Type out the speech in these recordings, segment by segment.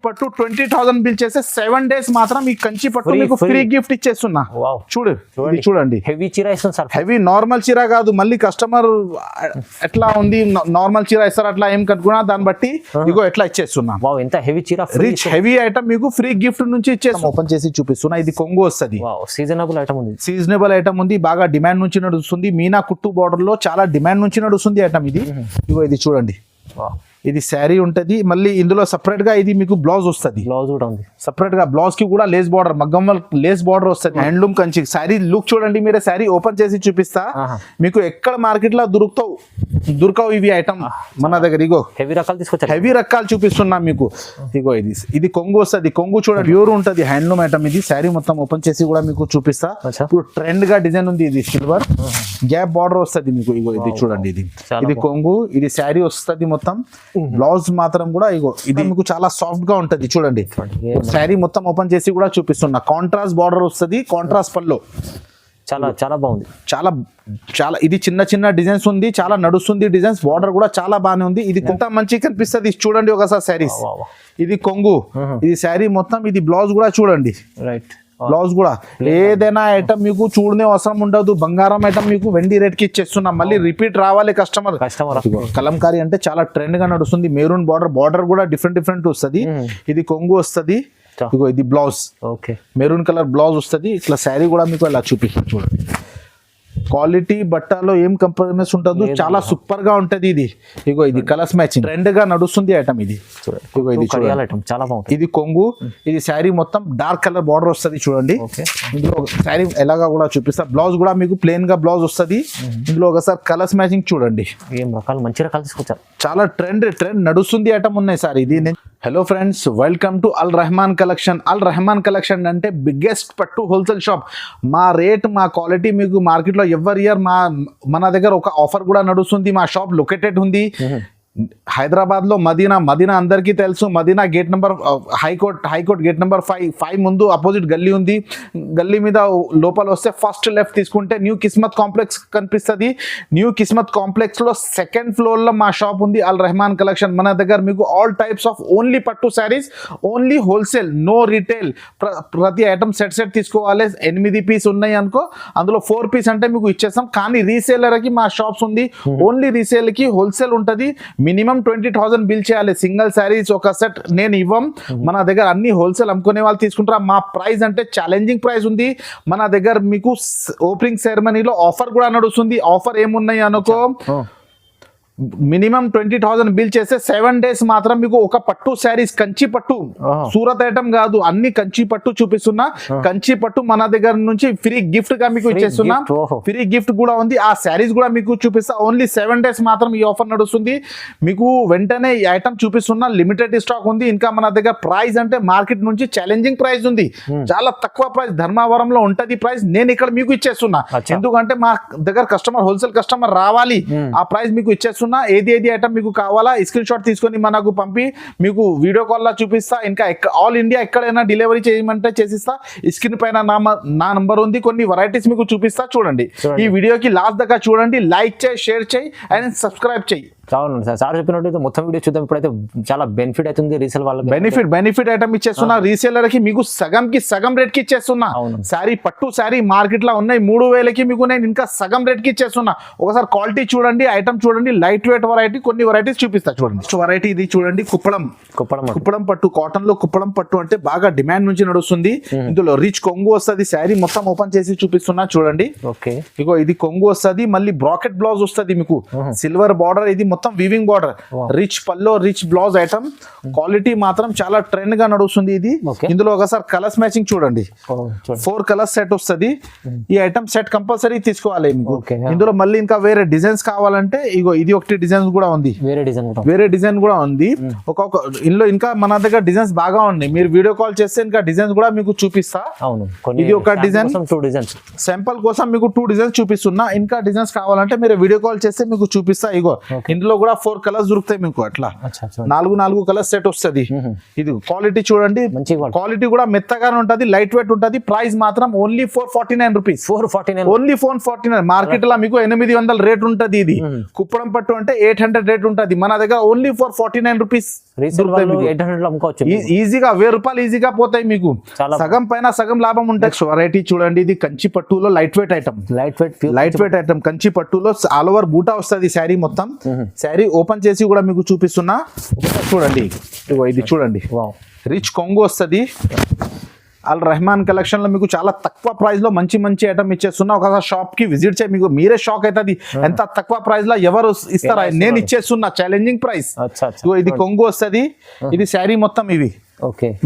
పట్టు 20,000 బిల్ చేస్తే 7 days మాత్రం ఈ కంచి పట్టు మీకు ఫ్రీ గిఫ్ట్ ఇచ్చేస్తున్నా. చూడు చూడండి, హెవీ చీర ఇస్తుంది సార్. హెవీ నార్మల్ చీర కాదు, మళ్ళీ కస్టమర్ ఎట్లా ఉంది నార్మల్ చీర ఇస్తారు అట్లా ఏం కట్టుకున్నా దాన్ని బట్టి ఇగో ఎట్లా ఇచ్చేస్తున్నా. ఎంత హెవీ చీర, రిచ్ హెవీ ఐటమ్ మీకు ఫ్రీ గిఫ్ట్ నుంచి ఇచ్చేస్తాం. ఓపెన్ చేసి చూపిస్తున్నా. ఇది కొంగు వస్తుంది, సీజనబుల్ ఐటమ్ ఉంది. సీజనబుల్ ఐటమ్ ఉంది, బాగా డిమాండ్ నుంచి నడుస్తుంది. మీనా కుట్టు బార్డర్ లో చాలా డిమాండ్ నుంచి నడుస్తుంది ఐటమ్ ఇది. ఇగో ఇది చూడండి, ఇది శారీ ఉంటది. మళ్ళీ ఇందులో సపరేట్ గా ఇది మీకు బ్లౌజ్ వస్తుంది. బ్లౌజ్ కూడా ఉంది సపరేట్ గా. బ్లౌజ్ కి కూడా లేస్ బార్డర్, మగ్గం లేస్ బార్డర్ వస్తుంది. హ్యాండ్లూమ్ కంచి శారీ లుక్ చూడండి. మీరే శారీ ఓపెన్ చేసి చూపిస్తా. మీకు ఎక్కడ మార్కెట్ లో దొరకవు ఇవి ఐటమ్ మన దగ్గర. ఇగో హెవీ రకాలు తీసుకొచ్చా, హెవీ రకాలు చూపిస్తున్నా మీకు. ఇగో ఇది కొంగు వస్తుంది. కొంగు చూడండి ప్యూర్ ఉంటది, హ్యాండ్లూమ్ ఐటమ్ ఇది. శారీ మొత్తం ఓపెన్ చేసి కూడా మీకు చూపిస్తా. ఇప్పుడు ట్రెండ్ గా డిజైన్ ఉంది. ఇది సిల్వర్ గ్యాప్ బార్డర్ వస్తుంది మీకు. ఇగో ఇది చూడండి, ఇది కొంగు, ఇది శారీ వస్తుంది మొత్తం. బ్లౌజ్ మాత్రం కూడా ఇగో ఇది మీకు చాలా సాఫ్ట్ గా ఉంటది. చూడండి శారీ మొత్తం ఓపెన్ చేసి కూడా చూపిస్తున్నా. కాంట్రాస్ట్ బార్డర్ వస్తుంది, కాంట్రాస్ట్ పల్లో. చాలా చాలా బాగుంది. చాలా ఇది చిన్న డిజైన్స్ ఉంది, చాలా నడుస్తుంది డిజైన్స్. బార్డర్ కూడా చాలా బాగానే ఉంది. ఇది కొంత మంచిగా కనిపిస్తుంది. చూడండి ఒకసారి శారీస్. ఇది కొంగు, ఇది శారీ మొత్తం. ఇది బ్లౌజ్ కూడా చూడండి. రైట్, బ్లౌజ్ కూడా ఏదైనా ఐటమ్ మీకు చూడనే అవసరం ఉండదు. బంగారం ఐటమ్ మీకు వెండి రేట్ కి ఇచ్చేస్తున్నాం. మళ్ళీ రిపీట్ రావాలి కస్టమర్. కలంకారీ అంటే చాలా ట్రెండ్ గా నడుస్తుంది. మెరూన్ బార్డర్ కూడా డిఫరెంట్ వస్తుంది. ఇది కొంగు వస్తుంది. ఇగో ఇది బ్లౌజ్, మెరూన్ కలర్ బ్లౌజ్ వస్తుంది. ఇట్లా శారీ కూడా మీకు అలా చూపిస్తాను. చూడండి క్వాలిటీ బట్టలో ఏం కంప్రమైజ్ ఉంటుంది, చాలా సూపర్ గా ఉంటది. ఇది ఇగో ఇది కలర్స్ మ్యాచింగ్ ట్రెండ్ గా నడుస్తుంది ఐటమ్ ఇది. ఇగో ఇది చాలా బాగుంది. ఇది కొంగు, ఇది శారీ మొత్తం డార్క్ కలర్ బార్డర్ వస్తుంది. చూడండి ఇందులో శారీ ఎలాగా కూడా చూపిస్తా. బ్లౌజ్ కూడా మీకు ప్లెయిన్ గా బ్లౌజ్ వస్తుంది. ఇందులో ఒకసారి కలర్స్ మ్యాచింగ్ చూడండి. ఏం రకాలు మంచి రకాలు తీసుకొచ్చారు. చాలా ట్రెండ్ నడుస్తుంది ఐటమ్ ఉన్నాయి సార్ ఇది. Hello friends, welcome to Al Rehman collection. Al Rehman collection అంటే బిగ్గెస్ట్ పట్టు హోల్సేల్ షాప్. మా రేట్, మా క్వాలిటీ మీకు మార్కెట్లో ఎవ్రీ ఇయర్ మన దగ్గర ఒక ఆఫర్ కూడా నడుస్తుంది. మా షాప్ లొకేటెడ్ ఉంది హైదరాబాద్ లో మదీనా అందరికీ తెలుసు. Madina gate number high court gate number 5 ముందు అపోజిట్ గల్లీ ఉంది. గల్లీ మీద లోపల వస్తే ఫస్ట్ లెఫ్ట్ తీసుకుంటే న్యూ కిస్మత్ కాంప్లెక్స్ కనిపిస్తుంది. న్యూ కిస్మత్ కాంప్లెక్స్ లో సెకండ్ ఫ్లోర్ లో మా షాప్ ఉంది, అల్ రెహమాన్ కలెక్షన్. మన దగ్గర మీకు ఆల్ టైప్స్ ఆఫ్ ఓన్లీ పట్టు saris, only wholesale, no retail. ప్రతి ఐటమ్ సెట్ తీసుకోవాలి. 8 పీస్ ఉన్నాయి అనుకో, అందులో 4 పీస్ అంటే మీకు ఇచ్చేస్తాం. కానీ రీసేలర్ కి మా షాప్స్ ఉంది, ఓన్లీ రీసేల్ కి హోల్సేల్ ఉంటుంది. మినిమం 20,000 బిల్ చేయాలి. సింగిల్ శారీస్ ఒక సెట్ నేను ఇవ్వం. మన దగ్గర అన్ని హోల్సేల్ అమ్ముకునే వాళ్ళు తీసుకుంటారు. మా ప్రైస్ అంటే ఛాలెంజింగ్ ప్రైస్ ఉంది. మన దగ్గర మీకు ఓపెనింగ్ సెరమనీలో ఆఫర్ కూడా నడుస్తుంది. ఆఫర్ ఏమున్నాయి అనుకో, మినిమం 20,000 బిల్ చేస్తే 7 days మాత్రం మీకు ఒక పట్టు శారీస్, కంచి పట్టు, సూరత్ ఐటమ్ కాదు, అన్ని కంచి పట్టు చూపిస్తున్నా. కంచి పట్టు మన దగ్గర నుంచి ఫ్రీ గిఫ్ట్ గా మీకు ఇచ్చేస్తున్నా. ఫ్రీ గిఫ్ట్ కూడా ఉంది. ఆ శారీస్ కూడా మీకు చూపిస్తా. ఓన్లీ 7 days మాత్రం ఈ ఆఫర్ నడుస్తుంది. మీకు వెంటనే ఈ ఐటమ్ చూపిస్తున్నా. లిమిటెడ్ స్టాక్ ఉంది. ఇంకా మన దగ్గర ప్రైస్ అంటే మార్కెట్ నుంచి ఛాలెంజింగ్ ప్రైస్ ఉంది. చాలా తక్కువ ప్రైస్, ధర్మవరంలో ఉంటది ప్రైస్. నేను ఇక్కడ మీకు ఇచ్చేస్తున్నా. ఎందుకంటే మా దగ్గర కస్టమర్, హోల్సేల్ కస్టమర్ రావాలి. ఆ ప్రైస్ మీకు ఇచ్చేస్తున్నా. ఏది ఐటమ్ మీకు కావాలా స్క్రీన్ షాట్ తీసుకొని మనకు పంపి మీకు వీడియో కాల్ లా చూపిస్తా. ఇంకా ఆల్ ఇండియా ఎక్కడైనా డెలివరీ చేయమంటే చేసిస్తా. స్క్రీన్ పైన నా నంబర్ ఉంది. కొన్ని వెరైటీస్ మీకు చూపిస్తా. చూడండి ఈ వీడియోకి లాస్ట్ దాకా చూడండి. లైక్ చేయి, షేర్ చేయి అండ్ సబ్స్క్రైబ్ చేయి. అవును సార్ చెప్పినట్టు మొత్తం వీడియో చూద్దాం. ఇప్పుడైతే చాలా బెనిఫిట్ అవుతుంది రీసేల్ వాళ్ళకి. Benefit item ఇచ్చేస్తున్నా. రీసేలర్ కి మీకు సగం రేట్ కి ఇచ్చేస్తున్నా. శారీ పట్టు శారీ మార్కెట్ లో ఉన్నాయి 3,000కి, మీకు నేను ఇంకా సగం రేట్ కి ఇచ్చేస్తున్నా. ఒకసారి క్వాలిటీ చూడండి, ఐటమ్ చూడండి. లైట్ వెయిట్ వెరైటీ, కొన్ని వెరైటీస్ చూపిస్తా. చూడండి వెరైటీ ఇది చూడండి. కుప్పడం పట్టు, కాటన్ లో కుప్పడం పట్టు అంటే బాగా డిమాండ్ నుంచి నడుస్తుంది. ఇందులో రిచ్ కొంగు వస్తుంది. శారీ మొత్తం ఓపెన్ చేసి చూపిస్తున్నా. చూడండి ఇగో ఇది కొంగు వస్తుంది. మళ్ళీ బ్రాకెట్ బ్లౌజ్ వస్తుంది మీకు. సిల్వర్ బార్డర్, ఇది మొత్తం వీవింగ్ బార్డర్, రిచ్ పల్లో, రిచ్ బ్లౌజ్ ఐటమ్. క్వాలిటీ మాత్రం చాలా ట్రెండ్ గా నడుస్తుంది ఇది. ఇందులో ఒకసారి కలర్స్ మ్యాచింగ్ చూడండి. 4 కలర్స్ సెట్ వస్తుంది. ఈ ఐటమ్ సెట్ కంపల్సరీ తీసుకోవాలి మీకు. ఇందులో మళ్ళీ ఇంకా వేరే డిజైన్స్ కావాలంటే ఇగో ఇది ఒకటి డిజైన్ కూడా ఉంది. వేరే డిజైన్ కూడా ఉంది. ఒక్కొక్క ఇందులో ఇంకా మన దగ్గర డిజైన్స్ బాగా ఉన్నాయి. మీరు వీడియో కాల్ చేస్తే ఇంకా డిజైన్స్ కూడా మీకు చూపిస్తా. ఇది ఒక డిజైన్ శాంపుల్ కోసం మీకు 2 డిజైన్స్ చూపిస్తున్నా. ఇంకా డిజైన్స్ కావాలంటే మీరు వీడియో కాల్ చేస్తే మీకు చూపిస్తా. ఇగో ఇందులో కూడా 4 కలర్స్ దొరుకుతాయి మీకు అట్లా అచ్చా అచ్చా 4 కలర్స్ సెట్ వస్తుంది. ఇది క్వాలిటీ చూడండి, మంచి క్వాలిటీ కూడా మెత్తగానే ఉంటది, లైట్ వెయిట్ ఉంటది. ప్రైస్ మాత్రం ఓన్లీ 449 రూపీస్. 449 ఓన్లీ 449. మార్కెట్ లో మీకు 800 రేట్ ఉంటది. ఇది కుప్పడం పట్టు అంటే 800 రేట్ ఉంటది. మన దగ్గర ఓన్లీ 449 రూపీస్. రీసేల్ వాళ్ళు 800 లో అమ్ముకోవచ్చు. ఈజీగా 1000 రూపాయలు ఈజీగా పోతాయి మీకు. సగం పైన సగం లాభం ఉంటాయి. వెరైటీ చూడండి, ఇది కంచి పట్టులో light weight item. Light weight item Kanchi పట్టులో ఆల్ ఓవర్ బూటా వస్తుంది శారీ మొత్తం. శారీ ఓపెన్ చేసి కూడా మీకు చూపిస్తున్నా, చూడండి. ఇది చూడండి, రిచ్ కొంగు వస్తుంది. అల్ రెహమాన్ కలెక్షన్ లో మీకు చాలా తక్కువ ప్రైస్ లో మంచి మంచి ఐటమ్ ఇచ్చేస్తున్నా. ఒకసారి షాప్ కి విజిట్ చేయి, మీకు మీరే షాక్ అవుతుంది ఎంత తక్కువ ప్రైస్ లో ఎవరు ఇస్తారా. నేను ఇచ్చేస్తున్నా ఛాలెంజింగ్ ప్రైస్. ఇది కొంగు వస్తుంది, ఇది శారీ మొత్తం ఇవి.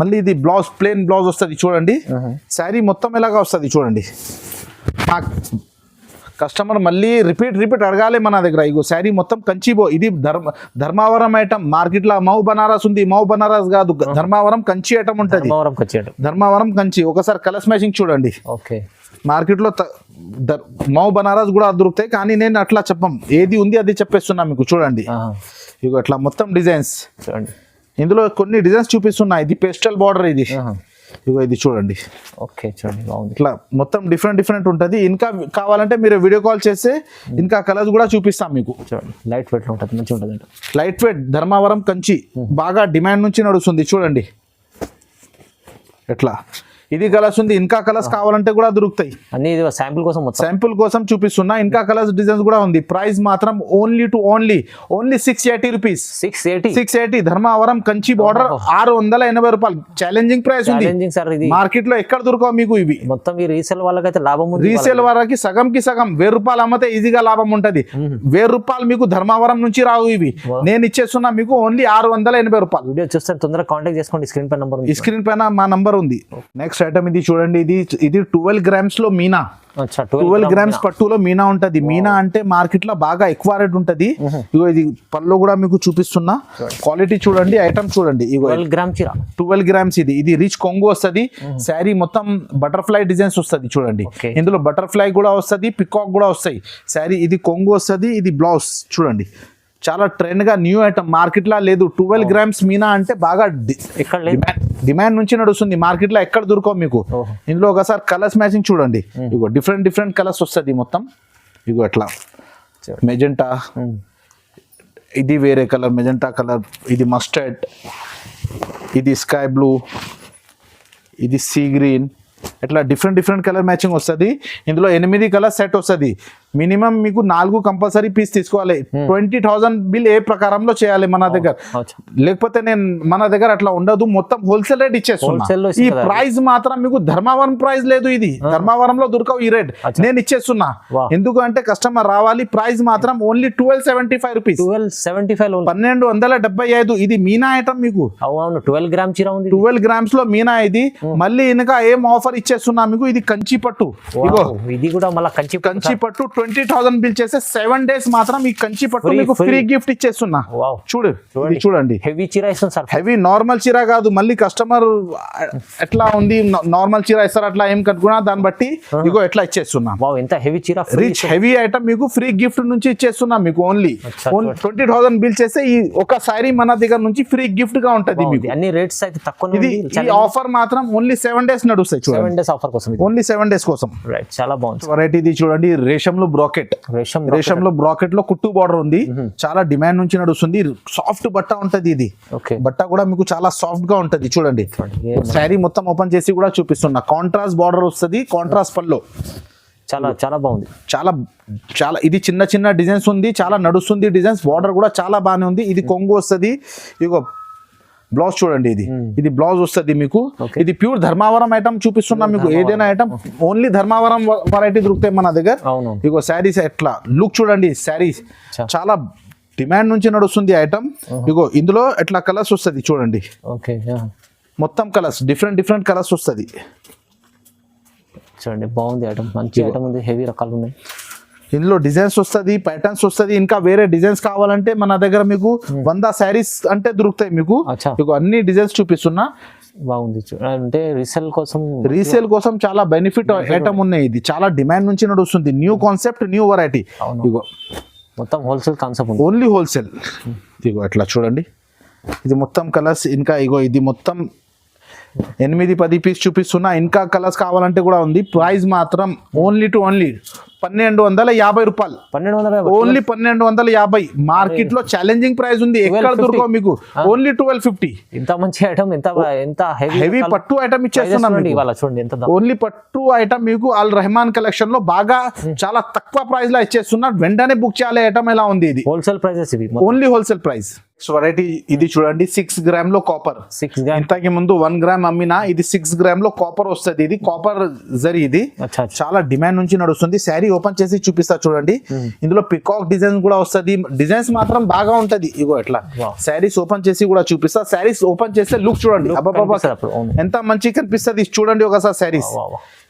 మళ్ళీ ఇది బ్లౌజ్, ప్లేన్ బ్లౌజ్ వస్తుంది చూడండి. శారీ మొత్తం ఎలాగా వస్తుంది చూడండి. కస్టమర్ మళ్ళీ రిపీట్ అడగాలి మన దగ్గర. ఇగో శారీ మొత్తం కంచిబో. ఇది ధర్మావరం ఐటమ్. మార్కెట్ లో మౌ బనారస్ ఉంది, మౌ బనారస్ కాదు, ధర్మావరం కంచి ఐటమ్ ఉంటుంది. ధర్మావరం కంచి. ఒకసారి కలర్ మ్యాచింగ్ చూడండి. మార్కెట్ లో మౌ బనారస్ కూడా దొరుకుతాయి, కానీ నేను అట్లా చెప్పం, ఏది ఉంది అది చెప్పేస్తున్నా మీకు. చూడండి, ఇగో అట్లా మొత్తం డిజైన్స్. ఇందులో కొన్ని డిజైన్స్ చూపిస్తున్నా. ఇది పేస్టల్ బార్డర్. ఇది ఇగో ఇది చూడండి. చూడండి, ఇట్లా మొత్తం డిఫరెంట్ ఉంటుంది. ఇంకా కావాలంటే మీరు వీడియో కాల్ చేస్తే ఇంకా కలర్స్ కూడా చూపిస్తాం మీకు. లైట్ వెయిట్ ఉంటుంది, మంచిగా ఉంటుంది. లైట్ వెయిట్ ధర్మావరం కంచి బాగా డిమాండ్ నుంచి నడుస్తుంది. చూడండి ఎట్లా. ఇది కలర్స్ ఉంది, ఇంకా కలర్స్ కావాలంటే కూడా దొరుకుతాయి. అన్ని శాంపుల్ కోసం చూపిస్తున్నా. ఇంకా కలర్స్ డిజైన్స్ కూడా ఉంది. ప్రైస్ మాత్రం only 680 rupees. 680 Dharmavaram Kanchi border 680 రూపాయలు. ఛాలెంజింగ్ ప్రైస్ ఉంది. మార్కెట్ లో ఎక్కడ దొరకవు మీకు ఇవి. మొత్తం ఈ రీసేల్ వాళ్ళకైతే లాభం ఉంది. రీసేల్ వాళ్ళకి సగం 1000 రూపాయలు అమ్మితే ఈజీగా లాభం ఉంటది. 1000 రూపాయలు మీకు ధర్మావరం నుంచి రావు ఇవి. నేను ఇచ్చేస్తున్నా మీకు ఓన్లీ 680 రూపాయలు. వీడియో చూస్తే తొందరగా కాంటాక్ట్ చేసుకోండి. స్క్రీన్ పై నంబర్, ఈ స్క్రీన్ పైన మా నంబర్ ఉంది. నెక్స్ట్ ఐటమ్ ఇది చూడండి. ఇది 12 గ్రామ్స్ లో మీనా. 12 గ్రామ్స్ పట్టులో మీనా ఉంటది. మీనా అంటే మార్కెట్ లో బాగా ఎక్కువ రేట్ ఉంటది. ఇగో ఇది పళ్ళు కూడా మీకు చూపిస్తున్నా. క్వాలిటీ చూడండి, ఐటమ్ చూడండి. ఇగో 12 గ్రామ్స్. ఇది రిచ్ కొంగు వస్తుంది. శారీ మొత్తం బటర్ఫ్లై డిజైన్స్ వస్తుంది చూడండి. ఇందులో బటర్ఫ్లై కూడా వస్తుంది, పికాక్ కూడా వస్తాయి. శారీ ఇది కొంగు వస్తుంది, ఇది బ్లౌజ్ చూడండి. చాలా ట్రెండ్ గా న్యూ ఐటమ్, మార్కెట్ లో లేదు. 12 గ్రామ్స్ మీనా అంటే బాగా డిమాండ్ నుంచి నడుస్తుంది. మార్కెట్ లో ఎక్కడ దొరకవు మీకు. ఇందులో ఒకసారి కలర్స్ మ్యాచింగ్ చూడండి. ఇగో డిఫరెంట్ కలర్స్ వస్తుంది మొత్తం. ఇగో ఎట్లా మెజెంటా, ఇది వేరే కలర్ మెజెంటా కలర్, ఇది మస్టర్డ్, ఇది స్కై బ్లూ, ఇది సీ గ్రీన్. ఇట్లా డిఫరెంట్ కలర్ మ్యాచింగ్ వస్తుంది. ఇందులో 8 కలర్ సెట్ వస్తుంది. మినిమం మీకు 4 కంపల్సరీ పీస్ తీసుకోవాలి. 20,000 బిల్ ఏ ప్రకారంలో చేయాలి మన దగ్గర. లేకపోతే మన దగ్గర అట్లా ఉండదు. మొత్తం హోల్సేల్ రేట్ ఇచ్చేస్తున్నా. ఈ ప్రైస్ మాత్రం మీకు ధర్మావరం ప్రైస్ లేదు. ఇది ధర్మావరంలో దొరకవు ఈ రేట్. నేను ఇచ్చేస్తున్నా. ఎందుకు అంటే కస్టమర్ రావాలి. ప్రైస్ మాత్రం ఓన్లీ 1275 రూపీస్. 1275. ఇది మీనా ఐటమ్ మీకు. 12 గ్రామ్స్ లో మీనా. ఇది మళ్ళీ ఇంకా ఏం ఆఫర్ ఇచ్చేస్తున్నా మీకు. ఇది కంచి పట్టు. ఇది కూడా మళ్ళీ కంచి పట్టు 20,000 బిల్ చేస్తే 7 days మాత్రం ఈ కంచి పట్టు మీకు ఫ్రీ గిఫ్ట్ ఇచ్చేస్తున్నా. చూడండి. హెవీ చీర ఇస్తాను సార్. హెవీ నార్మల్ చీర కాదు. మళ్ళీ కస్టమర్ ఎట్లా ఉంది నార్మల్ చీర ఇస్తారు అట్లా ఏం కట్టుకున్నా దాన్ని బట్టి ఇగో ఎట్లా ఇచ్చేస్తున్నా. ఎంత హెవీ చీర, రిచ్ హెవీ ఐటమ్ మీకు ఫ్రీ గిఫ్ట్ నుంచి ఇచ్చేస్తున్నా మీకు. ఓన్లీ 20,000 బిల్ చేస్తే ఈ ఒక సారీ మన దగ్గర నుంచి ఫ్రీ గిఫ్ట్ గా ఉంటది మీకు. అన్ని రేట్స్ అయితే తక్కువ. ఈ ఆఫర్ మాత్రం ఓన్లీ 7 days నడుస్తాయి. 7 days ఆఫర్ కోసం, ఓన్లీ 7 days కోసం. చాలా బాగుంది వెరైటీ. ఇది చూడండి, రేషంలో బ్రాకెట్. రేషంలో బ్రాకెట్ లో కుట్టు బార్డర్ ఉంది. చాలా డిమాండ్ నుంచి నడుస్తుంది. సాఫ్ట్ బట్ట ఉంటది. ఇది బట్ట కూడా మీకు చాలా సాఫ్ట్ గా ఉంటది. చూడండి, శారీ మొత్తం ఓపెన్ చేసి కూడా చూపిస్తున్నా. కాంట్రాస్ట్ బార్డర్ వస్తుంది, కాంట్రాస్ట్ పల్లో. చాలా బాగుంది. చాలా ఇది చిన్న డిజైన్స్ ఉంది. చాలా నడుస్తుంది డిజైన్స్. బార్డర్ కూడా చాలా బాగానే ఉంది. ఇది కొంగు వస్తుంది. ఇగో బ్లౌజ్ చూడండి. ఇది బ్లౌజ్ వస్తుంది మీకు. ఇది ప్యూర్ ధర్మావరం ఐటమ్ చూపిస్తున్నా మీకు. ఏదైనా ఐటమ్ ఓన్లీ ధర్మావరం వెరైటీ దొరుకుతాయి మన దగ్గర. ఇగో శారీస్ ఎట్లా లుక్ చూడండి. శారీస్ చాలా డిమాండ్ నుంచి నడుస్తుంది ఐటమ్. ఇగో ఇందులో ఎట్లా కలర్స్ వస్తుంది చూడండి. మొత్తం కలర్స్ డిఫరెంట్ కలర్స్ వస్తుంది చూడండి. బాగుంది ఐటమ్, మంచి ఐటమ్ ఉంది. హెవీ రకాలు ఉన్నాయి. ఇందులో డిజైన్స్ వస్తుంది, ప్యాటర్న్స్ వస్తుంది. ఇంకా వేరే డిజైన్స్ కావాలంటే మన దగ్గర మీకు 100 శారీస్ అంటే దొరుకుతాయి మీకు. అన్ని డిజైన్స్ చూపిస్తున్నా. బాగుంది. అంటే రీసేల్ కోసం చాలా బెనిఫిట్ ఐటమ్ ఉన్నాయి. ఇది చాలా డిమాండ్ నుంచి నడుస్తుంది. New concept, new variety. ఇగో మొత్తం హోల్సేల్ కాన్సెప్ట్ ఉంది. Only wholesale. ఇగో అట్లా చూడండి, ఇది మొత్తం కలర్స్. ఇంకా ఇగో ఇది మొత్తం 8-10 పీస్ చూపిస్తున్నా. ఇంకా కలర్స్ కావాలంటే కూడా ఉంది. ప్రైస్ మాత్రం ఓన్లీ టు ఓన్లీ 1250 రూపాయలు. 1250 ఓన్లీ 1250. మార్కెట్ లో ఛాలెంజింగ్ ప్రైస్ ఉంది, ఎక్కడ దొరకవు మీకు. ఓన్లీ 1250. ఇంత మంచి ఐటమ్, ఎంత హెవీ పట్టు ఐటమ్ ఇచ్చేస్తున్నాం ఇవాళ. చూడండి ఎంత ఓన్లీ పట్టు ఐటమ్ మీకు అల్ రెహమాన్ కలెక్షన్ లో బాగా చాలా తక్కువ ప్రైస్ లో ఇచ్చేస్తున్నా. వెంటనే బుక్ చేయాలి ఐటమ్. ఎలా ఉంది ఇది? హోల్సేల్ ప్రైజెస్ ఇవి, ఓన్లీ హోల్సేల్ ప్రైస్. వెరైటీ ఇది చూడండి, 6 గ్రామ్ లో కాపర్. 6 గ్రామ్. ఇంతకి ముందు 1 గ్రామ్ అమ్మినా, ఇది 6 గ్రామ్ లో కాపర్ వస్తుంది. ఇది కాపర్ జరీ. ఇది చాలా డిమాండ్ నుంచి నడుస్తుంది. శారీ ఓపెన్ చేసి చూపిస్తా చూడండి. ఇందులో పికాక్ డిజైన్ కూడా వస్తుంది. డిజైన్స్ మాత్రం బాగా ఉంటది. ఇగో ఎట్లా శారీస్ ఓపెన్ చేసి కూడా చూపిస్తా. శారీస్ ఓపెన్ చేస్తే లుక్ చూడండి, అబ్బాబా ఎంత మంచి కనిపిస్తుంది. చూడండి ఒకసారి శారీస్.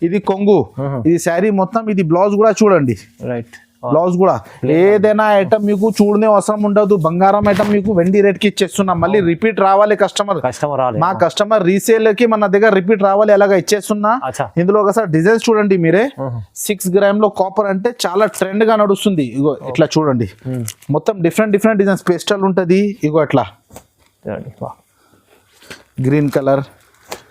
ఇది కొంగు, ఇది శారీ మొత్తం. ఇది బ్లౌజ్ కూడా చూడండి. రైట్, బ్లౌజ్ కూడా. ఏదైనా ఐటమ్ మీకు చూడనే అవసరం ఉండదు. బంగారం ఐటమ్ మీకు వెండి రేట్ కి ఇచ్చేస్తున్నాం. మళ్ళీ రిపీట్ రావాలి కస్టమర్. మా కస్టమర్ రీసేల్ కి మన దగ్గర రిపీట్ రావాలి, ఎలాగా ఇచ్చేస్తున్నా. ఇందులో ఒకసారి డిజైన్స్ చూడండి మీరే. 6 గ్రామ్ లో కాపర్ అంటే చాలా ట్రెండ్ గా నడుస్తుంది. ఇగో ఇట్లా చూడండి, మొత్తం డిఫరెంట్ డిజైన్స్. పేస్టల్ ఉంటది. ఇగో అట్లా గ్రీన్ కలర్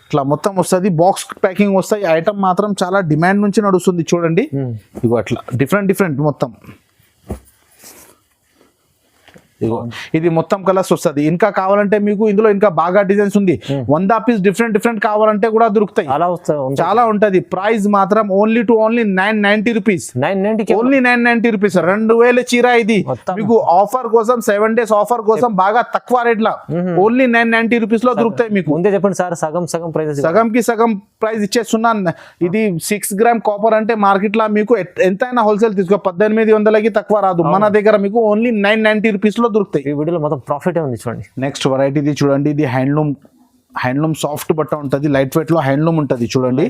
ఇట్లా మొత్తం వస్తుంది. బాక్స్ ప్యాకింగ్ వస్తాయి. ఐటమ్ మాత్రం చాలా డిమాండ్ నుంచి నడుస్తుంది. చూడండి ఇగో అట్లా డిఫరెంట్ మొత్తం. ఇగో ఇది మొత్తం కలర్స్ వస్తుంది. ఇంకా కావాలంటే మీకు ఇందులో ఇంకా బాగా డిజైన్స్ ఉంది. 100 పీస్ డిఫరెంట్ కావాలంటే కూడా దొరుకుతాయి. చాలా ఉంటది. ప్రైస్ మాత్రం only to only 990 rupees. Only 990 rupees. 2000 చీర ఇది మీకు ఆఫర్ కోసం, 7 days ఆఫర్ కోసం బాగా తక్కువ రేట్ లా ఓన్లీ 990 రూపీస్ లో దొరుకుతాయి మీకు. ముందే చెప్పండి సార్, సగం ప్రైస్. సగం ప్రైస్ ఇచ్చేస్తున్నాను. ఇది 6 గ్రామ్ కాపర్ అంటే మార్కెట్ లా మీకు ఎంతైనా హోల్సేల్ తీసుకో 1800కి తక్కువ రాదు. మన దగ్గర మీకు ఓన్లీ 990 రూపీస్ లో దొరుకుతాయి. ఈ వీడియోలో మొత్తం ప్రాఫిట్ ఉంది. చూడండి నెక్స్ట్ వెరైటీ ఇది చూడండి. ఇది హ్యాండ్లూమ్ సాఫ్ట్ బట్ట ఉంటది. లైట్ వెయిట్ లో హ్యాండ్లూమ్ ఉంటది. చూడండి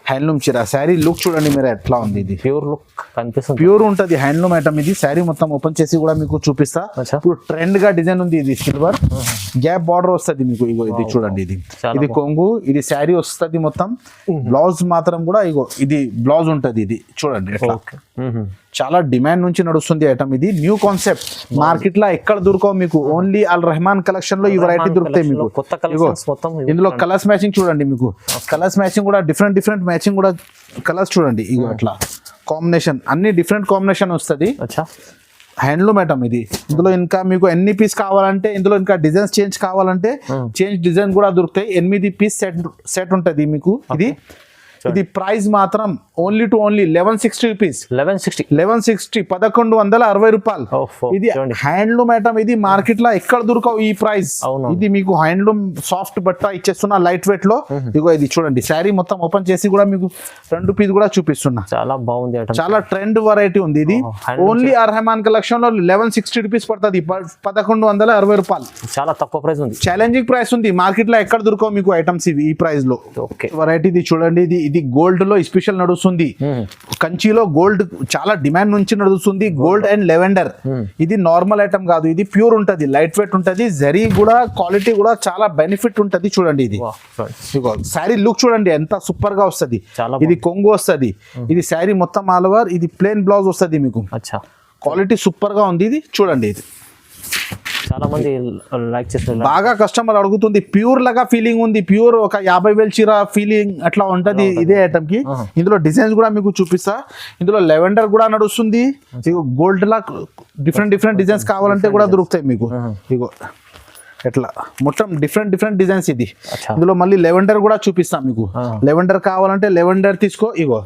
హ్యాండ్లూమ్ చీర. శారీ లుక్ చూడండి మీరు ఎట్లా ఉంది. ఇది ప్యూర్ లుక్ కనిపిస్తుంది. ప్యూర్ ఉంటది హ్యాండ్లూమ్ ఐటమ్. ఇది శారీ మొత్తం ఓపెన్ చేసి కూడా మీకు చూపిస్తా. ఇప్పుడు ట్రెండ్ గా డిజైన్ ఉంది. ఇది సిల్వర్ గ్యాప్ బార్డర్ వస్తుంది మీకు. ఇగో ఇది చూడండి, ఇది కొంగు. ఇది శారీ వస్తుంది మొత్తం. బ్లౌజ్ మాత్రం కూడా ఇగో ఇది బ్లౌజ్ ఉంటది. ఇది చూడండి ఎట్లా. చాలా డిమాండ్ నుంచి నడుస్తుంది ఐటమ్. ఇది న్యూ కాన్సెప్ట్. మార్కెట్ లో ఎక్కడ దొరకవు మీకు. ఓన్లీ అల్ రెహమాన్ కలెక్షన్ లో ఈ వెరైటీ దొరుకుతాయి మీకు. ఇందులో కలర్స్ మ్యాచింగ్ చూడండి మీకు. కలర్స్ మ్యాచింగ్ కూడా డిఫరెంట్ మ్యాచింగ్ కూడా కలర్స్ చూడండి. ఇగో అట్లా కాంబినేషన్ అన్ని డిఫరెంట్ కాంబినేషన్ వస్తుంది. హ్యాండ్లూమ్ ఐటమ్ ఇది. ఇందులో ఇంకా మీకు ఎన్ని పీస్ కావాలంటే, ఇందులో ఇంకా డిజైన్స్ చేంజ్ కావాలంటే చేంజ్ డిజైన్ కూడా దొరుకుతాయి. 8 పీస్ సెట్ ఉంటది మీకు. ఇది ప్రైస్ మాత్రం ఓన్లీ టు ఓన్లీ 1160 రూపీస్. 1160 1160 రూపాయలు. ఇది హ్యాండ్లూమ్ ఐటమ్. ఇది మార్కెట్ లో ఎక్కడ దొరకవు ఈ ప్రైస్. ఇది మీకు హ్యాండ్లూమ్ సాఫ్ట్ బట్ట ఇచ్చేస్తున్నా లైట్ వెయిట్ లో. ఇగో ఇది చూడండి. శారీ మొత్తం ఓపెన్ చేసి కూడా మీకు 2 పీస్ కూడా చూపిస్తున్నా. చాలా బాగుంది. చాలా ట్రెండ్ వెరైటీ ఉంది. ఇది ఓన్లీ అల్ రెహమాన్ కలెక్షన్ లో 1160 రూపీస్ పడుతుంది. 1160 రూపాయలు. చాలా తక్కువ ప్రైస్ ఉంది. ఛాలెంజింగ్ ప్రైస్ ఉంది. మార్కెట్ లో ఎక్కడ దొరకవు మీకు ఐటమ్స్ ఇవి ఈ ప్రైస్ లో. వెరైటీ ఇది చూడండి. ఇది గోల్డ్ లో స్పెషల్ నడుస్తుంది. కంచిలో గోల్డ్ చాలా డిమాండ్ నుంచి నడుస్తుంది. Gold and lavender. ఇది నార్మల్ ఐటమ్ కాదు. ఇది ప్యూర్ ఉంటది, లైట్ వెయిట్ ఉంటది. జరీ కూడా క్వాలిటీ కూడా చాలా బెనిఫిట్ ఉంటది. చూడండి ఇది శారీ లుక్ చూడండి ఎంత సూపర్ గా వస్తుంది. ఇది కొంగు వస్తుంది. ఇది శారీ మొత్తం ఆల్ ఓవర్. ఇది ప్లేన్ బ్లౌజ్ వస్తుంది మీకు. క్వాలిటీ సూపర్ గా ఉంది. ఇది చూడండి. ఇది చాలా మంది లైక్ చేస్తారు. బాగా కస్టమర్ అడుగుతుంది. ప్యూర్ లాగా ఫీలింగ్ ఉంది. ప్యూర్ ఒక 50,000 చీర ఫీలింగ్ అట్లా ఉంటది ఇదే ఐటమ్ కి. ఇందులో డిజైన్స్ కూడా మీకు చూపిస్తా. ఇందులో లెవెండర్ కూడా నడుస్తుంది. గోల్డ్ లా డిఫరెంట్ డిజైన్స్ కావాలంటే కూడా దొరుకుతాయి మీకు. ఇగో ఎట్లా మొత్తం డిఫరెంట్ డిజైన్స్. ఇది ఇందులో మళ్ళీ లెవెండర్ కూడా చూపిస్తాం మీకు. లెవెండర్ కావాలంటే లెవెండర్ తీసుకో. ఇగో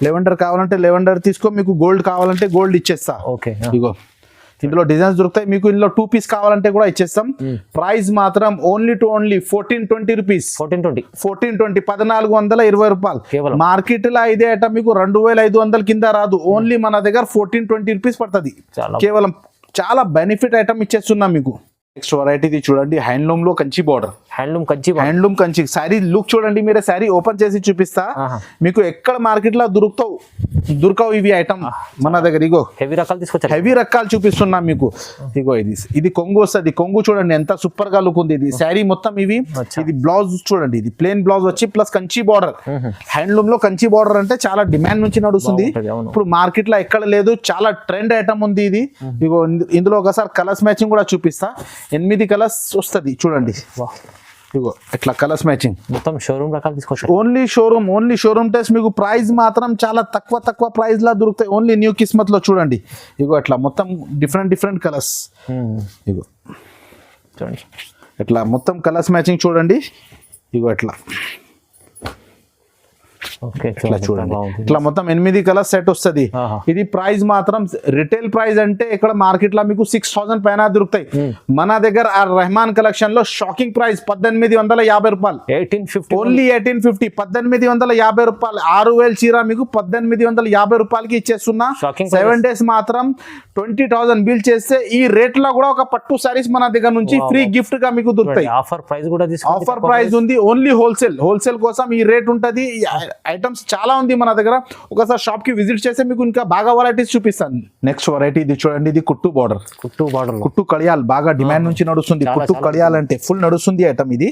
లెవెండర్ కావాలంటే లెవెండర్ తీసుకో. మీకు గోల్డ్ కావాలంటే గోల్డ్ ఇచ్చేస్తా. ఇగో ఇందులో డిజైన్స్ దొరుకుతాయి మీకు. ఇందులో 2 పీస్ కావాలంటే కూడా ఇచ్చేస్తాం. ప్రైస్ మాత్రం ఓన్లీ టు ఓన్లీ 1420 రూపీస్. 1420 1420 రూపాయలు. మార్కెట్ లో ఇదే ఐటమ్ మీకు 2500 కింద రాదు. ఓన్లీ మన దగ్గర 1420 రూపీస్ పడుతుంది కేవలం. చాలా బెనిఫిట్ ఐటమ్ ఇచ్చేస్తున్నాం మీకు. నెక్స్ట్ వెరైటీ ఇది చూడండి, హ్యాండ్లూమ్ లో Kanchi border. Handloom Kanchi handloom Kanchi sari look చూడండి, మీరే శారీ ఓపెన్ చేసి చూపిస్తా. మీకు ఎక్కడ మార్కెట్ లో దొరకవు ఇవి ఐటమ్ మన దగ్గర. ఇగో హెవీ రకాలు తీసుకొచ్చారు, హెవీ రకాలు చూపిస్తున్నా మీకు. ఇగో ఇది కొంగు వస్తుంది. కొంగు చూడండి ఎంత సూపర్ గా లుక్ ఉంది. ఇది శారీ మొత్తం ఇవి. ఇది బ్లౌజ్ చూడండి, ఇది ప్లేన్ బ్లౌజ్ వచ్చి ప్లస్ కంచి బార్డర్. హ్యాండ్లూమ్ లో కంచి బార్డర్ అంటే చాలా డిమాండ్ నుంచి నడుస్తుంది. ఇప్పుడు మార్కెట్ లో ఎక్కడ లేదు, చాలా ట్రెండ్ ఐటమ్ ఉంది ఇది. ఇగో ఇందులో ఒకసారి కలర్స్ మ్యాచింగ్ కూడా చూపిస్తా. 8 కలర్స్ వస్తుంది చూడండి. ఇగో ఇట్లా కలర్స్ మ్యాచింగ్. మొత్తం షోరూమ్ రకాలు తీసుకొచ్చారు. Only showroom test. మీకు ప్రైస్ మాత్రం చాలా తక్కువ ప్రైస్ లా దొరుకుతాయి. ఓన్లీ న్యూ కిస్మత్ లో చూడండి. ఇగో అట్లా మొత్తం డిఫరెంట్ కలర్స్. ఇగో చూడండి ఇట్లా మొత్తం కలర్స్ మ్యాచింగ్ చూడండి. ఇగో ఇట్లా ఇట్లా చూడండి. ఇట్లా మొత్తం 8 కలర్స్ సెట్ వస్తుంది. ఇది ప్రైస్ మాత్రం రిటైల్ ప్రైస్ అంటే ఇక్కడ మార్కెట్ లో మీకు 6000 పైన దొరుకుతాయి. మన దగ్గర ఆ రెహమాన్ కలెక్షన్ లో షాకింగ్ ప్రైస్ 1850 రూపాయలు. 1850 ఓన్లీ 1850. 1850 రూపాయలు. 6000 చీర మీకు 1850 రూపాయలకి ఇచ్చేస్తున్నా. 7 డేస్ మాత్రం 20,000 బిల్ చేస్తే ఈ రేట్ లో కూడా ఒక పట్టు సారీస్ మన దగ్గర నుంచి ఫ్రీ గిఫ్ట్ గా మీకు దొరుకుతాయి. ఆఫర్ ప్రైస్ కూడా ఆఫర్ ప్రైస్ ఉంది. ఓన్లీ హోల్సేల్ కోసం ఈ రేట్ ఉంటది. ఐటమ్స్ చాలా ఉంది మన దగ్గర. ఒకసారి షాప్ కి విజిట్ చేస్తే మీకు ఇంకా బాగా వెరైటీస్ చూపిస్తాను. నెక్స్ట్ వెరైటీ ఇది చూడండి, ఇది కుట్టు బార్డర్. కుట్టు కడియాల్ బాగా డిమాండ్ నుంచి నడుస్తుంది. కుట్టు కడియాల్ అంటే ఫుల్ నడుస్తుంది ఐటమ్ ఇది.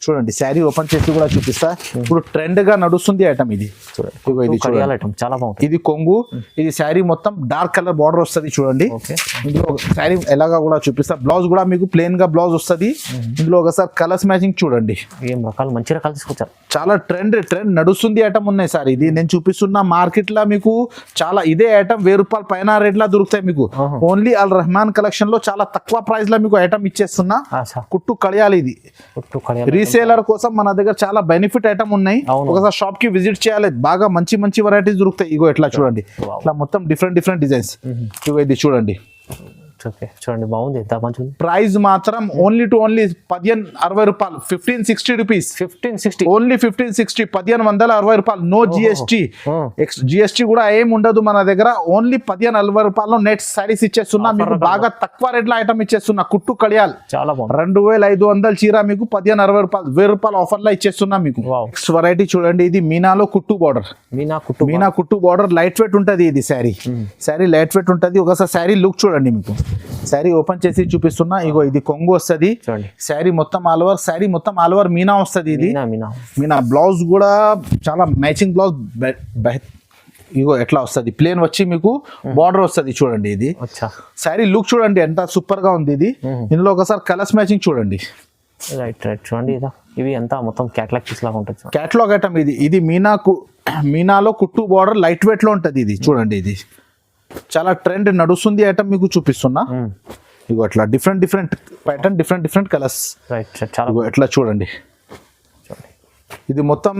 చూడండి శారీ ఓపెన్ చేసి కూడా చూపిస్తా. ఇప్పుడు ట్రెండ్ గా నడుస్తుంది ఐటమ్ ఇది. ఇది చాలా బాగుంది. ఇది కొంగు. ఇది శారీ మొత్తం డార్క్ కలర్ బార్డర్ వస్తుంది చూడండి. ఇందులో శారీ ఎలాగా కూడా చూపిస్తా. బ్లౌజ్ కూడా మీకు ప్లేన్ గా బ్లౌజ్ వస్తుంది. ఇందులో ఒకసారి కలర్స్ మ్యాచింగ్ చూడండి. ఏం రకాలు మంచి రకాలు తీసుకొచ్చారు. చాలా ట్రెండ్ నడుస్తుంది ఐటమ్ ఉన్నాయి సార్. ఇది నేను చూపిస్తున్న మార్కెట్ లో మీకు చాలా ఇదే ఐటమ్ 1000 రూపాయల పైన రేట్ లా దొరుకుతాయి మీకు. ఓన్లీ అల్ రెహమాన్ కలెక్షన్ లో చాలా తక్కువ ప్రైస్ లో మీకు ఐటమ్ ఇచ్చేస్తున్నా. కుట్టు కడియాలి ఇది. రీసేలర్ కోసం మన దగ్గర చాలా బెనిఫిట్ ఐటమ్ ఉన్నాయి. ఒకసారి షాప్ కి విజిట్ చేయాలి. బాగా మంచి వెరైటీస్ దొరుకుతాయి. ఇగో ఇట్లా చూడండి. ఇట్లా మొత్తం డిఫరెంట్ డిజైన్స్. ఇగో ఇది చూడండి. చూడండి బాగుంది. ఎంత మంచిది. ప్రైస్ మాత్రం ఓన్లీ 1560 రూపాయలు. 1560 రూపీస్. 1560 ఓన్లీ 1560. 1560 రూపాయలు. No GST. జిఎస్టీ కూడా ఏం ఉండదు మన దగ్గర. ఓన్లీ 1540 రూపాయలు నెట్ సారీస్ ఇచ్చేస్తున్నా మీకు. బాగా తక్కువ రేట్ లో ఐటమ్ ఇచ్చేస్తున్నా. కుట్టు కడియాల్ చాలా బాగుంది. 2500 చీర మీకు 1560 రూపాయలు. 1000 రూపాయలు ఆఫర్ లో ఇచ్చేస్తున్నా మీకు. నెక్స్ట్ వెరైటీ చూడండి, ఇది మీనాలో కుట్టు బార్డర్. మీనా కుట్టు బార్డర్ లైట్ వెయిట్ ఉంటది. ఇది శారీ లైట్ వెయిట్ ఉంటది. ఒకసారి శారీ లుక్ చూడండి మీకు. శారీ ఓపెన్ చేసి చూపిస్తున్నా. ఇగో ఇది కొంగు వస్తుంది. శారీ మొత్తం ఆల్ ఓవర్ మీనా వస్తుంది. ఇది మీనా బ్లౌజ్ కూడా చాలా మ్యాచింగ్ బ్లౌజ్. ఇగో ఎట్లా వస్తుంది. ప్లేన్ వచ్చి మీకు బార్డర్ వస్తుంది చూడండి. ఇది శారీ లుక్ చూడండి ఎంత సూపర్ గా ఉంది. ఇది ఇందులో ఒకసారి కలర్స్ మ్యాచింగ్ చూడండి. రైట్ చూడండి. ఇవి ఎంత మొత్తం క్యాటలాగ్ పీస్ లాగా ఉంటుంది. క్యాటలాగ్ ఐటమ్ ఇది. ఇది మీనాలో కుట్టు బార్డర్ లైట్ వెయిట్ లో ఉంటది. ఇది చూడండి. ఇది చాలా ట్రెండ్ నడుస్తుంది ఐటమ్ మీకు చూపిస్తున్నా. ఇగో అట్లా డిఫరెంట్ ప్యాటర్న్, డిఫరెంట్ కలర్స్. ఇగో ఎట్లా చూడండి. ఇది మొత్తం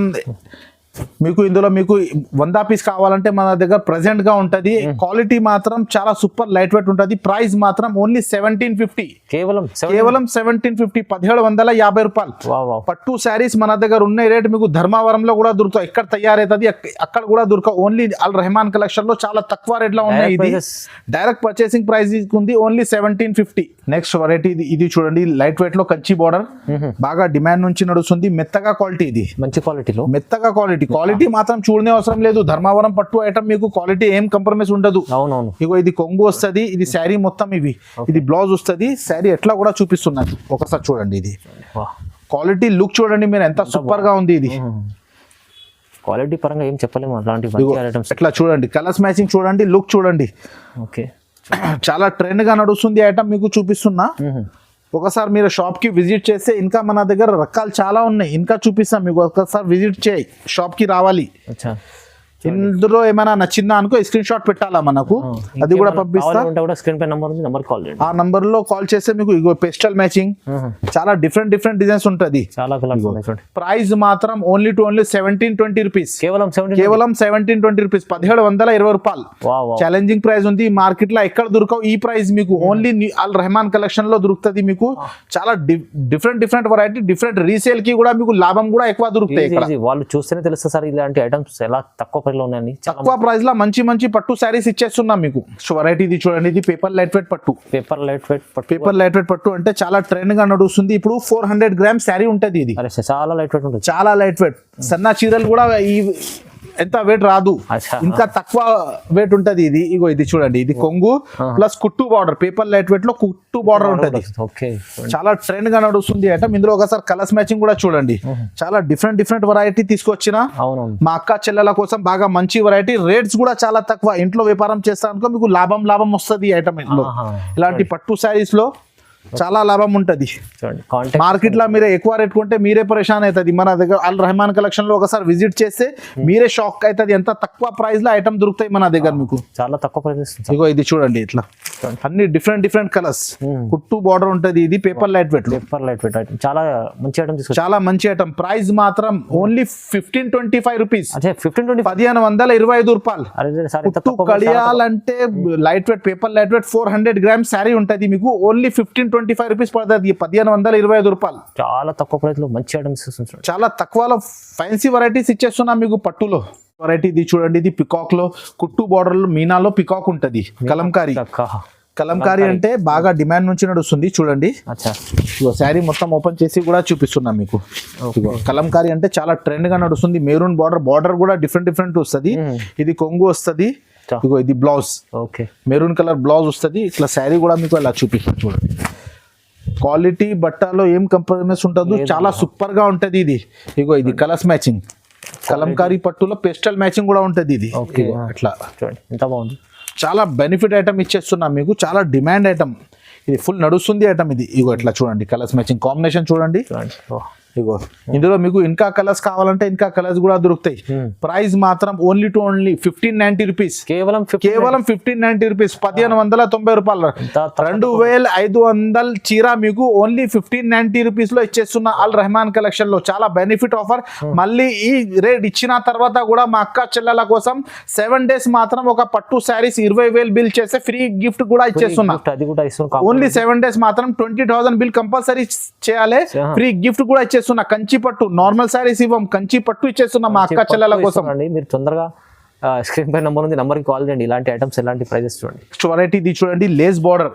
మీకు ఇందులో మీకు 100 పీస్ కావాలంటే మన దగ్గర ప్రెసెంట్ గా ఉంటది. క్వాలిటీ మాత్రం చాలా సూపర్ లైట్ వెయిట్ ఉంటది. ప్రైస్ మాత్రం ఓన్లీ 1750. కేవలం 1750. 1750 రూపాయలు. పట్టు శారీస్ మన దగ్గర ఉన్న రేట్ మీకు ధర్మవరంలో కూడా దొరుకుతాయి. ఎక్కడ తయారైతుంది అక్కడ కూడా దొరకవు. ఓన్లీ అల్ రెహమాన్ కలెక్షన్ లో చాలా తక్కువ రేట్ లో ఉన్నాయి. ఇది డైరెక్ట్ పర్చేసింగ్ ప్రైస్ ఉంది. ఓన్లీ 1750. నెక్స్ట్ వెరైటీ ఇది చూడండి, లైట్ వెయిట్ లో కంచి బార్డర్. బాగా డిమాండ్ నుంచి నడుస్తుంది. మెత్తగా క్వాలిటీ. ఇది మంచి క్వాలిటీలో మెత్తగా క్వాలిటీ మాత్రం చూడనే అవసరం లేదు. ధర్మవరం పట్టు ఐటమ్ మీకు క్వాలిటీ ఏం కంప్రమైజ్ ఉండదు. ఇగో ఇది కొంగు వస్తుంది. ఇది శారీ మొత్తం ఇది బ్లౌజ్ వస్తుంది. శారీ ఎట్లా కూడా చూపిస్తున్నది. ఒకసారి చూడండి. ఇది క్వాలిటీ లుక్ చూడండి మీరు ఎంత సూపర్ గా ఉంది. ఇది క్వాలిటీ పరంగా ఏం చెప్పలేము. అలాంటి ఎట్లా చూడండి. కలర్స్ మ్యాచింగ్ చూడండి. లుక్ చూడండి. ఓకే చాలా ట్రెండ్ గా నడుస్తుంది ఐటమ్ మీకు చూపిస్తున్నా. ఒకసారి మీరు షాప్ కి విజిట్ చేస్తే ఇంకా మన దగ్గర రకాలు చాలా ఉన్నాయి. ఇంకా చూపిస్తాం మీకు. ఒకసారి విజిట్ చేయి, షాప్ కి రావాలి. ఇందులో ఏమైనా నచ్చిందా అనుకో స్క్రీన్ షాట్ పెట్టాలా మనకు, అది కూడా పంపిస్తా. స్క్రీన్ పై నంబర్ ఉంది, నంబర్ కాల్ చేయండి. ఆ నంబర్ లో కాల్ చేస్తే మీకు ఇగో పెస్టల్ మ్యాచింగ్ చాలా డిఫరెంట్ డిజైన్స్ ఉంటది. చాలా కలర్స్ ఉన్నాయి చూడండి. ప్రైస్ మాత్రం ఓన్లీ 1720 రూపీస్. కేవలం 1720 రూపీస్. 1720 రూపాయలు. ఛాలెంజింగ్ ప్రైస్ ఉంది. మార్కెట్ లో ఎక్కడ దొరకవు ఈ ప్రైస్ మీకు. ఓన్లీ అల్ రెహమాన్ కలెక్షన్ లో దొరుకుతుంది మీకు. చాలా డిఫరెంట్ వెరైటీ. డిఫరెంట్ రీసేల్ కి కూడా మీకు లాభం కూడా ఎక్కువ దొరుకుతాయి. వాళ్ళు చూస్తేనే తెలుస్తుంది సార్ ఇలాంటి ఐటమ్స్ ఎలా తక్కువ ప్రైస్ లో ఉన్నాయండి. తక్కువ ప్రైస్ లో మంచి మంచి పట్టు శారీస్ ఇచ్చేస్తున్నాం మీకు. వెరైటీ ఇది చూడండి, ఇది పేపర్ లైట్ వెయిట్ పట్టు. Paper light weight paper light weight పట్టు అంటే చాలా ట్రెండ్ గా నడుస్తుంది ఇప్పుడు. 400 గ్రామ్స్ శారీ ఉంటది ఇది. అరే చాలా లైట్ వెయిట్ ఉంటుంది. చాలా లైట్ వెయిట్. సన్న చీరలు కూడా ఈ ఎంత వెయిట్ రాదు, అచ్చా. ఇంకా తక్కువ వెయిట్ ఉంటది ఇది. ఇగో ఇది చూడండి, ఇది కొంగు ప్లస్ కుట్టు బార్డర్. పేపర్ లైట్ వెయిట్ లో కుట్టు బార్డర్ ఉంటది. ఓకే, చాలా ట్రెండ్ గా నడుస్తుంది ఐటమ్. ఇందులో ఒకసారి కలర్స్ మ్యాచింగ్ కూడా చూడండి. చాలా డిఫరెంట్ వెరైటీ తీసుకొచ్చిన అవునవును. మా అక్క చెల్లెల కోసం బాగా మంచి వెరైటీ. రేట్స్ కూడా చాలా తక్కువ. ఇంట్లో వ్యాపారం చేస్తానుకో మీకు లాభం వస్తుంది ఈ ఐటమ్ లో. ఇలాంటి పట్టు శారీస్ లో చాలా లాభం ఉంటది. చూడండి కాంటాక్ట్ మార్కెట్ లో మీరే ఎక్కువ రేట్ కొంటే మీరే పరేషాన్ అవుతుంది. మన దగ్గర అల్ రెహమాన్ కలెక్షన్ లో ఒకసారి విజిట్ చేస్తే మీరే షాక్ అవుతుంది. ఎంత తక్కువ ప్రైస్ లో ఐటమ్ దొరుకుతాయి మన దగ్గర మీకు. చాలా తక్కువ ప్రైస్. ఇగో ఇది చూడండి, ఇట్లా అన్ని డిఫరెంట్ కలర్స్. కుట్టు బార్డర్ ఉంటది. ఇది paper light weight. Paper light weight item చాలా మంచి ఐటమ్ తీసుకొచ్చారు. చాలా మంచి ఐటమ్. ప్రైస్ మాత్రం ఓన్లీ 1525 రూపీస్. అదే 1520 1525 రూపాయలు. అరే సార్ ఇంత కుట్టు తక్కువ కడియాల్ అంటే light weight paper light weight 400 grams sari ఉంటది మీకు. ఓన్లీ 1525 రూపీస్ పడుతుంది. 1525 రూపాయలు. చాలా తక్కువ ప్రైస్ లో మంచి ఐటమ్స్ ఇస్తున్నారు. చాలా తక్కువలో ఫ్యాన్సీ వెరైటీస్ ఇచ్చేస్తున్నాం మీకు పట్టులో. వెరైటీ ఇది చూడండి, ఇది పికాక్ లో కుట్టు బార్డర్ లో మీనాలో పికాక్ ఉంటది. కలంకారీ. కలంకారీ అంటే బాగా డిమాండ్ నుంచి నడుస్తుంది. చూడండి, అచ్చా. ఇగో శారీ మొత్తం ఓపెన్ చేసి కూడా చూపిస్తున్నా మీకు. ఇగో కలంకారీ అంటే చాలా ట్రెండ్ గా నడుస్తుంది. మెరూన్ బార్డర్ కూడా డిఫరెంట్ వస్తుంది. ఇది కొంగు వస్తుంది. ఇగో ఇది blouse. Okay, maroon colour blouse వస్తుంది. ఇట్లా శారీ కూడా మీకు అలా చూపిస్తాను చూడండి. క్వాలిటీ బట్టలో ఏం కంప్రమైజ్ ఉంటుందో చాలా సూపర్ గా ఉంటది ఇది. ఇగో ఇది కలర్స్ మ్యాచింగ్. కలంకారీ పట్టులో పేస్టల్ మ్యాచింగ్ కూడా ఉంటది ఇది. ఇగో అట్లా చూడండి ఎంత బాగుంది. చాలా బెనిఫిట్ ఐటమ్ ఇచ్చేస్తున్నాం మీకు. చాలా డిమాండ్ ఐటమ్ ఇది. ఫుల్ నడుస్తుంది ఐటమ్ ఇది. ఇగో ఇట్లా చూడండి, కలర్స్ మ్యాచింగ్ కాంబినేషన్ చూడండి. ఇగో ఇందులో మీకు ఇంకా కలర్స్ కావాలంటే ఇంకా కలర్స్ కూడా దొరుకుతాయి. ప్రైస్ మాత్రం ఓన్లీ 1590 రూపీస్. కేవలం 1590 రూపీస్. 1590 రూపాయలు. 2500 చీర మీకు ఓన్లీ 1590 రూపీస్ లో ఇచ్చేస్తున్న అల్ రెహమాన్ కలెక్షన్ లో. చాలా బెనిఫిట్ ఆఫర్. మళ్ళీ ఈ రేట్ ఇచ్చిన తర్వాత కూడా మా అక్క చెల్లెల కోసం 7 days మాత్రం ఒక పట్టు శారీస్ 20,000 బిల్ చేస్తే ఫ్రీ గిఫ్ట్ కూడా ఇచ్చేస్తున్నా. ఓన్లీ 7 days మాత్రం 20,000 బిల్ కంపల్సరీ చేయాలి. ఫ్రీ గిఫ్ట్ కూడా ఇచ్చేస్తున్నా. కంచి పట్టు నార్మల్ శారీస్ ఇవ్వం, కంచి పట్టు ఇచ్చేస్తున్నా మా అక్క చెల్లెల కోసం. మీరు తొందరగా స్క్రీన్ పై నంబర్ ఉంది, నంబర్ కి కాల్ చేయండి. ఇలాంటి ఐటమ్స్ ఎలాంటి ప్రైజెస్ చూడండి. వెరైటీ ఇది చూడండి, లేస్ బార్డర్.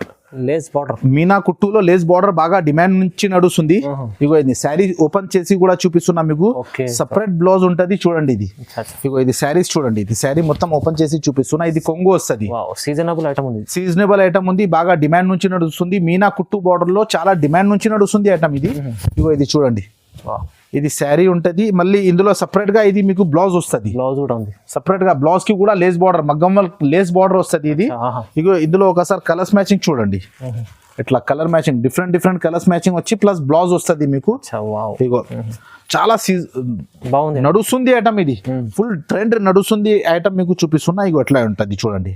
మీనా కుట్టులో లేస్ బార్డర్ బాగా డిమాండ్ నుంచి నడుస్తుంది. ఇగో ఇది శారీ ఓపెన్ చేసి కూడా చూపిస్తున్నా మీకు. సపరేట్ బ్లౌజ్ ఉంటది చూడండి. ఇది ఇగో ఇది శారీస్ చూడండి. ఇది శారీ మొత్తం ఓపెన్ చేసి చూపిస్తున్నా. ఇది కొంగు వస్తుంది. సీజనబుల్ ఐటమ్ ఉంది. సీజనబుల్ ఐటమ్ ఉంది. బాగా డిమాండ్ నుంచి నడుస్తుంది. మీనా కుట్టు బార్డర్ లో చాలా డిమాండ్ నుంచి నడుస్తుంది ఐటమ్ ఇది. ఇగో ఇది చూడండి, ఇది శారీ ఉంటది. మళ్ళీ ఇందులో సపరేట్ గా ఇది మీకు బ్లౌజ్ వస్తుంది. బ్లౌజ్ కూడా ఉంది సపరేట్ గా. బ్లౌజ్ కి కూడా లేస్ బార్డర్, మగ్గం లేస్ బార్డర్ వస్తుంది ఇది. ఇగో ఇందులో ఒకసారి కలర్స్ మ్యాచింగ్ చూడండి. ఇట్లా colour matching different colours matching వచ్చి ప్లస్ బ్లౌజ్ వస్తుంది మీకు. ఇగో చాలా బాగుంది నడుస్తుంది ఐటమ్ ఇది. ఫుల్ ట్రెండ్ నడుస్తుంది ఐటమ్ మీకు చూపిస్తున్నా. ఇగో ఎట్లా ఉంటది చూడండి.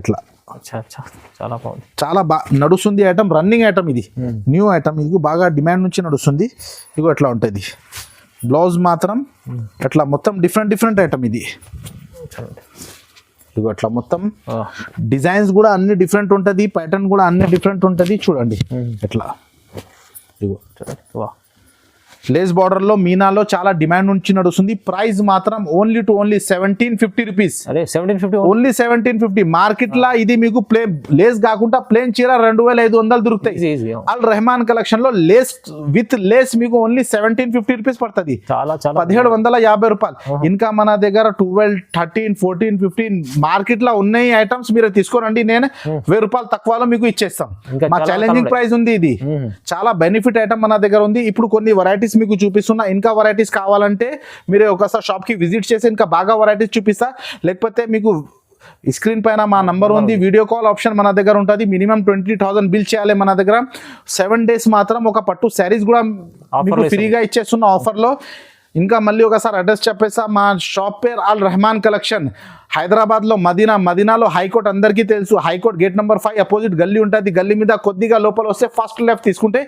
ఎట్లా చాలా బాగుంది. చాలా నడుస్తుంది ఐటమ్. రన్నింగ్ ఐటమ్ ఇది. న్యూ ఐటమ్ ఇది. బాగా డిమాండ్ నుంచి నడుస్తుంది. ఇగో ఎట్లా ఉంటుంది. బ్లౌజ్ మాత్రం ఎట్లా మొత్తం డిఫరెంట్ ఐటమ్ ఇది. ఇగో అట్లా మొత్తం డిజైన్స్ కూడా అన్ని డిఫరెంట్ ఉంటుంది. ప్యాటర్న్ కూడా అన్ని డిఫరెంట్ ఉంటుంది చూడండి. ఎట్లా ఇగో లేస్ బార్డర్ లో మీనాలో చాలా డిమాండ్ నుంచి నడుస్తుంది. ప్రైస్ మాత్రం ఓన్లీ 1750 రూపీస్. ఓన్లీ 1750. మార్కెట్ లా ఇది మీకు ప్లేన్ లేస్ కాకుండా ప్లేన్ చీర 2500 దొరుకుతాయి. అల్ రెహమాన్ కలెక్షన్ లో లేస్ విత్ లేస్ మీకు ఓన్లీ 1750 రూపీస్ పడుతుంది. 1750 రూపాయలు. ఇంకా మన దగ్గర 12, 13, 14, 15 మార్కెట్ లో ఉన్నాయి ఐటమ్స్. మీరు తీసుకోరండి, నేను 1000 రూపాయలు తక్కువలో మీకు ఇచ్చేస్తాం. మా ఛాలెంజింగ్ ప్రైస్ ఉంది ఇది. చాలా బెనిఫిట్ ఐటమ్ మన దగ్గర ఉంది. ఇప్పుడు కొన్ని వెరైటీస్ మీకు చూపిస్తున్నా. ఇంకా వెరైటీస్ కావాలంటే మీరు ఒకసారి షాప్ కి విజిట్ చేసి ఇంకా బాగా వెరైటీస్ చూపిస్తా. లేకపోతే మీకు స్క్రీన్ పైన మా నంబర్ ఉంది. వీడియో కాల్ ఆప్షన్ మన దగ్గర ఉంటుంది. మినిమం 20,000 బిల్ చేయాలి మన దగ్గర. 7 days మాత్రం ఒక పట్టు శారీస్ కూడా మీకు ఫ్రీగా ఇచ్చేస్తున్న ఆఫర్ లో. ఇంకా మళ్ళీ ఒకసారి అడ్రస్ చెప్పేసా. మా షాప్ పేరు అల్ రెహమాన్ కలెక్షన్. హైదరాబాద్ లో మదీనాలో హైకోర్ట్ అందరికీ తెలుసు. హైకోర్ట్ గేట్ నెంబర్ 5 అపోజిట్ గల్లీ ఉంటుంది. గల్లీ మీద కొద్దిగా లోపల వస్తే ఫస్ట్ లెఫ్ట్ తీసుకుంటే